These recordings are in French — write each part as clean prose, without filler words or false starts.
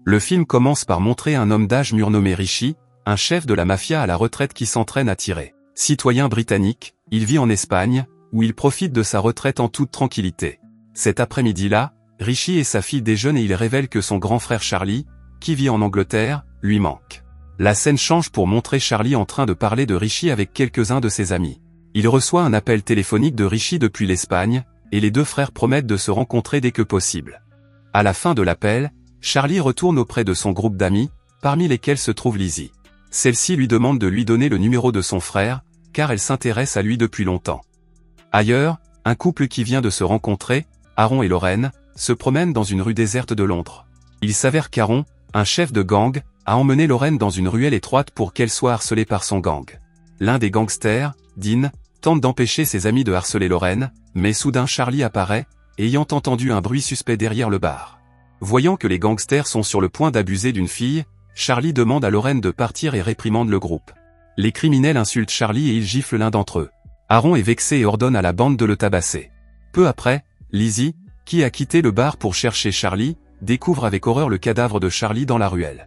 Le film commence par montrer un homme d'âge mûr nommé Rishi, un chef de la mafia à la retraite qui s'entraîne à tirer. Citoyen britannique, il vit en Espagne, où il profite de sa retraite en toute tranquillité. Cet après-midi-là, Rishi et sa fille déjeunent et il révèle que son grand frère Charlie, qui vit en Angleterre, lui manque. La scène change pour montrer Charlie en train de parler de Rishi avec quelques-uns de ses amis. Il reçoit un appel téléphonique de Rishi depuis l'Espagne, et les deux frères promettent de se rencontrer dès que possible. À la fin de l'appel, Charlie retourne auprès de son groupe d'amis, parmi lesquels se trouve Lizzie. Celle-ci lui demande de lui donner le numéro de son frère, car elle s'intéresse à lui depuis longtemps. Ailleurs, un couple qui vient de se rencontrer, Aaron et Lorraine, se promène dans une rue déserte de Londres. Il s'avère qu'Aaron, un chef de gang, a emmené Lorraine dans une ruelle étroite pour qu'elle soit harcelée par son gang. L'un des gangsters, Dean, tente d'empêcher ses amis de harceler Lorraine, mais soudain Charlie apparaît, ayant entendu un bruit suspect derrière le bar. Voyant que les gangsters sont sur le point d'abuser d'une fille, Charlie demande à Lorraine de partir et réprimande le groupe. Les criminels insultent Charlie et ils giflent l'un d'entre eux. Aaron est vexé et ordonne à la bande de le tabasser. Peu après, Lizzie, qui a quitté le bar pour chercher Charlie, découvre avec horreur le cadavre de Charlie dans la ruelle.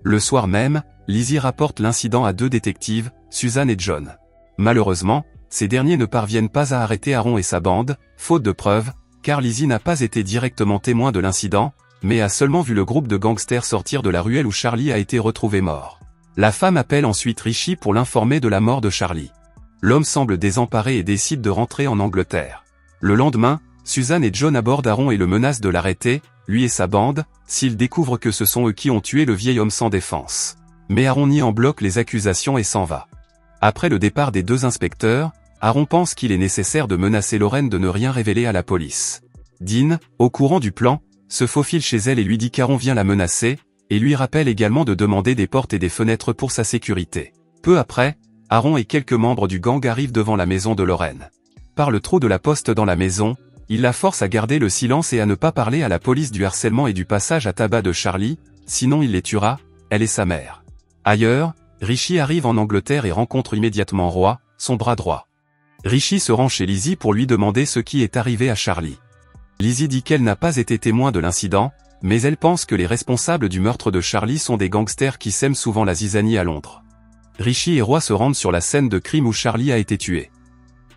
Le soir même, Lizzie rapporte l'incident à deux détectives, Suzanne et John. Malheureusement, ces derniers ne parviennent pas à arrêter Aaron et sa bande, faute de preuves, car Lizzie n'a pas été directement témoin de l'incident, mais a seulement vu le groupe de gangsters sortir de la ruelle où Charlie a été retrouvé mort. La femme appelle ensuite Rishi pour l'informer de la mort de Charlie. L'homme semble désemparé et décide de rentrer en Angleterre. Le lendemain, Suzanne et John abordent Aaron et le menacent de l'arrêter, lui et sa bande, s'ils découvrent que ce sont eux qui ont tué le vieil homme sans défense. Mais Aaron nie en bloc les accusations et s'en va. Après le départ des deux inspecteurs, Aaron pense qu'il est nécessaire de menacer Lorraine de ne rien révéler à la police. Dean, au courant du plan, se faufile chez elle et lui dit qu'Aaron vient la menacer, et lui rappelle également de demander des portes et des fenêtres pour sa sécurité. Peu après, Aaron et quelques membres du gang arrivent devant la maison de Lorraine. Par le trou de la poste dans la maison, il la force à garder le silence et à ne pas parler à la police du harcèlement et du passage à tabac de Charlie, sinon il les tuera, elle et sa mère. Ailleurs, Rishi arrive en Angleterre et rencontre immédiatement Roy, son bras droit. Rishi se rend chez Lizzie pour lui demander ce qui est arrivé à Charlie. Lizzie dit qu'elle n'a pas été témoin de l'incident, mais elle pense que les responsables du meurtre de Charlie sont des gangsters qui sèment souvent la zizanie à Londres. Rishi et Roy se rendent sur la scène de crime où Charlie a été tué.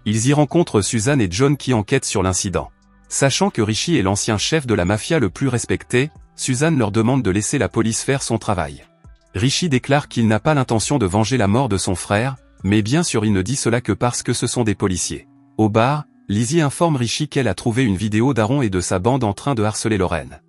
Ils y rencontrent Suzanne et John qui enquêtent sur l'incident. Sachant que Rishi est l'ancien chef de la mafia le plus respecté, Suzanne leur demande de laisser la police faire son travail. Rishi déclare qu'il n'a pas l'intention de venger la mort de son frère, mais bien sûr il ne dit cela que parce que ce sont des policiers. Au bar, Lizzie informe Rishi qu'elle a trouvé une vidéo d'Aaron et de sa bande en train de harceler Lorraine.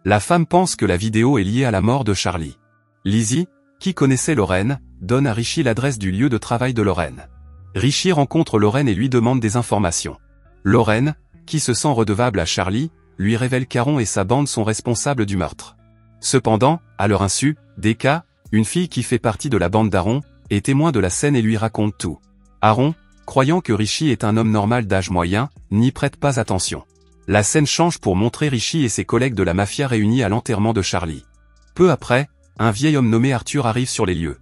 La femme pense que la vidéo est liée à la mort de Charlie. Lizzie, qui connaissait Lorraine, donne à Rishi l'adresse du lieu de travail de Lorraine. Rishi rencontre Lorraine et lui demande des informations. Lorraine, qui se sent redevable à Charlie, lui révèle qu'Aaron et sa bande sont responsables du meurtre. Cependant, à leur insu, Decca, une fille qui fait partie de la bande d'Aaron, est témoin de la scène et lui raconte tout. Aaron, croyant que Rishi est un homme normal d'âge moyen, n'y prête pas attention. La scène change pour montrer Rishi et ses collègues de la mafia réunis à l'enterrement de Charlie. Peu après, un vieil homme nommé Arthur arrive sur les lieux.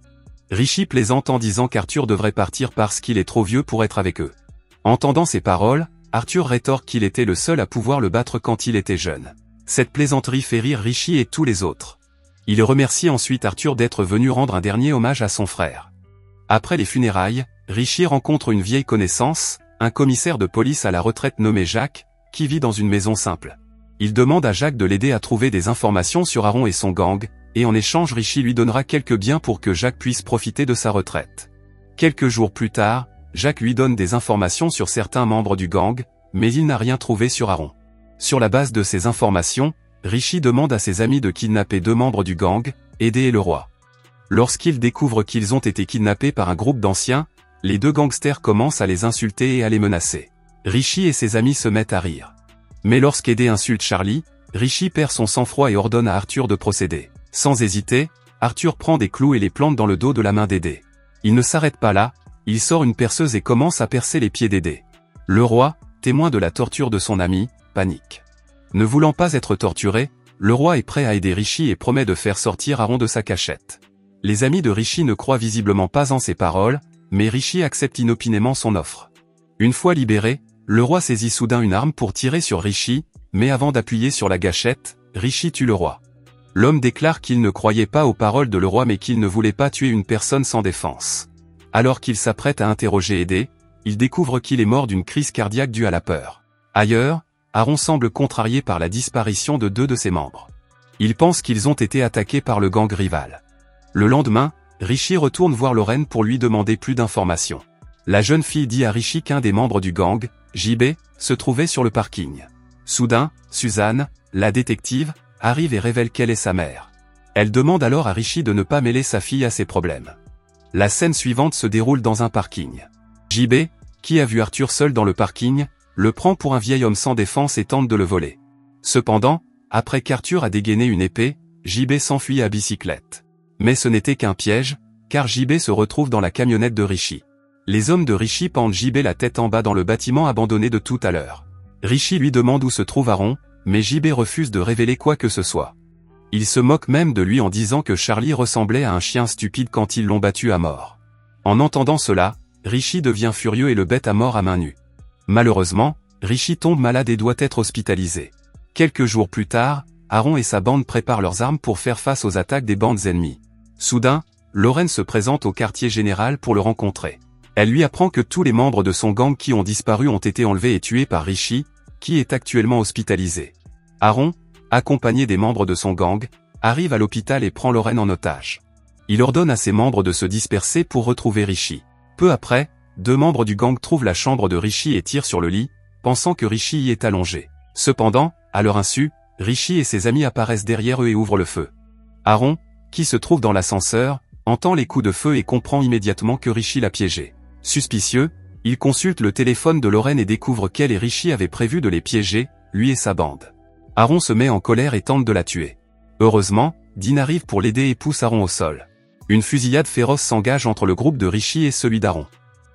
Rishi plaisante en disant qu'Arthur devrait partir parce qu'il est trop vieux pour être avec eux. Entendant ces paroles, Arthur rétorque qu'il était le seul à pouvoir le battre quand il était jeune. Cette plaisanterie fait rire Rishi et tous les autres. Il remercie ensuite Arthur d'être venu rendre un dernier hommage à son frère. Après les funérailles, Rishi rencontre une vieille connaissance, un commissaire de police à la retraite nommé Jacques, qui vit dans une maison simple. Il demande à Jacques de l'aider à trouver des informations sur Aaron et son gang, et en échange Rishi lui donnera quelques biens pour que Jacques puisse profiter de sa retraite. Quelques jours plus tard, Jacques lui donne des informations sur certains membres du gang, mais il n'a rien trouvé sur Aaron. Sur la base de ces informations, Rishi demande à ses amis de kidnapper deux membres du gang, Eddie et le roi. Lorsqu'ils découvrent qu'ils ont été kidnappés par un groupe d'anciens, les deux gangsters commencent à les insulter et à les menacer. Rishi et ses amis se mettent à rire. Mais lorsqu'Eddie insulte Charlie, Rishi perd son sang-froid et ordonne à Arthur de procéder. Sans hésiter, Arthur prend des clous et les plante dans le dos de la main d'Eddie. Il ne s'arrête pas là, il sort une perceuse et commence à percer les pieds d'Eddie. Le roi, témoin de la torture de son ami, panique. Ne voulant pas être torturé, le roi est prêt à aider Rishi et promet de faire sortir Aaron de sa cachette. Les amis de Rishi ne croient visiblement pas en ses paroles, mais Rishi accepte inopinément son offre. Une fois libéré, le roi saisit soudain une arme pour tirer sur Rishi, mais avant d'appuyer sur la gâchette, Rishi tue le roi. L'homme déclare qu'il ne croyait pas aux paroles de le roi mais qu'il ne voulait pas tuer une personne sans défense. Alors qu'il s'apprête à interroger Édée, il découvre qu'il est mort d'une crise cardiaque due à la peur. Ailleurs, Aaron semble contrarié par la disparition de 2 de ses membres. Il pense qu'ils ont été attaqués par le gang rival. Le lendemain, Richie retourne voir Lorraine pour lui demander plus d'informations. La jeune fille dit à Richie qu'un des membres du gang, JB, se trouvait sur le parking. Soudain, Suzanne, la détective, arrive et révèle qu'elle est sa mère. Elle demande alors à Richie de ne pas mêler sa fille à ses problèmes. La scène suivante se déroule dans un parking. JB, qui a vu Arthur seul dans le parking, le prend pour un vieil homme sans défense et tente de le voler. Cependant, après qu'Arthur a dégainé une épée, JB s'enfuit à bicyclette. Mais ce n'était qu'un piège, car JB se retrouve dans la camionnette de Richie. Les hommes de Richie pendent JB la tête en bas dans le bâtiment abandonné de tout à l'heure. Richie lui demande où se trouve Aaron, mais JB refuse de révéler quoi que ce soit. Il se moque même de lui en disant que Charlie ressemblait à un chien stupide quand ils l'ont battu à mort. En entendant cela, Richie devient furieux et le bête à mort à main nue. Malheureusement, Richie tombe malade et doit être hospitalisé. Quelques jours plus tard, Aaron et sa bande préparent leurs armes pour faire face aux attaques des bandes ennemies. Soudain, Lorraine se présente au quartier général pour le rencontrer. Elle lui apprend que tous les membres de son gang qui ont disparu ont été enlevés et tués par Richie, qui est actuellement hospitalisé. Aaron, accompagné des membres de son gang, arrive à l'hôpital et prend Lorraine en otage. Il ordonne à ses membres de se disperser pour retrouver Richie. Peu après, 2 membres du gang trouvent la chambre de Richie et tirent sur le lit, pensant que Richie y est allongé. Cependant, à leur insu, Richie et ses amis apparaissent derrière eux et ouvrent le feu. Aaron, qui se trouve dans l'ascenseur, entend les coups de feu et comprend immédiatement que Richie l'a piégé. Suspicieux, il consulte le téléphone de Lorraine et découvre qu'elle et Richie avaient prévu de les piéger, lui et sa bande. Aaron se met en colère et tente de la tuer. Heureusement, Dean arrive pour l'aider et pousse Aaron au sol. Une fusillade féroce s'engage entre le groupe de Richie et celui d'Aaron.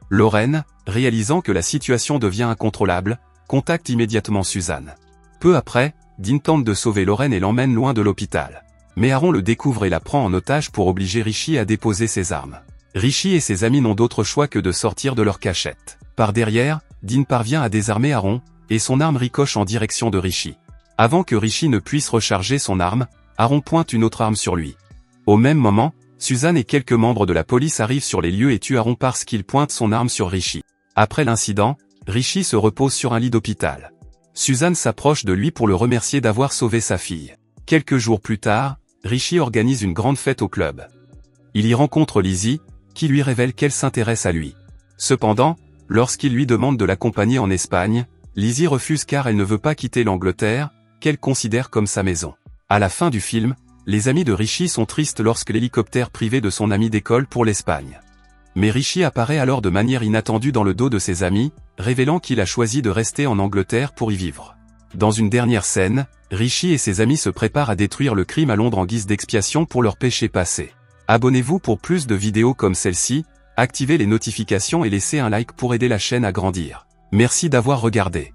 Lorraine, réalisant que la situation devient incontrôlable, contacte immédiatement Suzanne. Peu après, Dean tente de sauver Lorraine et l'emmène loin de l'hôpital. Mais Aaron le découvre et la prend en otage pour obliger Richie à déposer ses armes. Richie et ses amis n'ont d'autre choix que de sortir de leur cachette. Par derrière, Dean parvient à désarmer Aaron, et son arme ricoche en direction de Richie. Avant que Richie ne puisse recharger son arme, Aaron pointe une autre arme sur lui. Au même moment, Suzanne et quelques membres de la police arrivent sur les lieux et tuent Aaron parce qu'il pointe son arme sur Richie. Après l'incident, Richie se repose sur un lit d'hôpital. Suzanne s'approche de lui pour le remercier d'avoir sauvé sa fille. Quelques jours plus tard, Richie organise une grande fête au club. Il y rencontre Lizzie, qui lui révèle qu'elle s'intéresse à lui. Cependant, lorsqu'il lui demande de l'accompagner en Espagne, Lizzie refuse car elle ne veut pas quitter l'Angleterre, qu'elle considère comme sa maison. À la fin du film, les amis de Richie sont tristes lorsque l'hélicoptère privé de son ami décolle pour l'Espagne. Mais Richie apparaît alors de manière inattendue dans le dos de ses amis, révélant qu'il a choisi de rester en Angleterre pour y vivre. Dans une dernière scène, Richie et ses amis se préparent à détruire le crime à Londres en guise d'expiation pour leurs péchés passés. Abonnez-vous pour plus de vidéos comme celle-ci, activez les notifications et laissez un like pour aider la chaîne à grandir. Merci d'avoir regardé.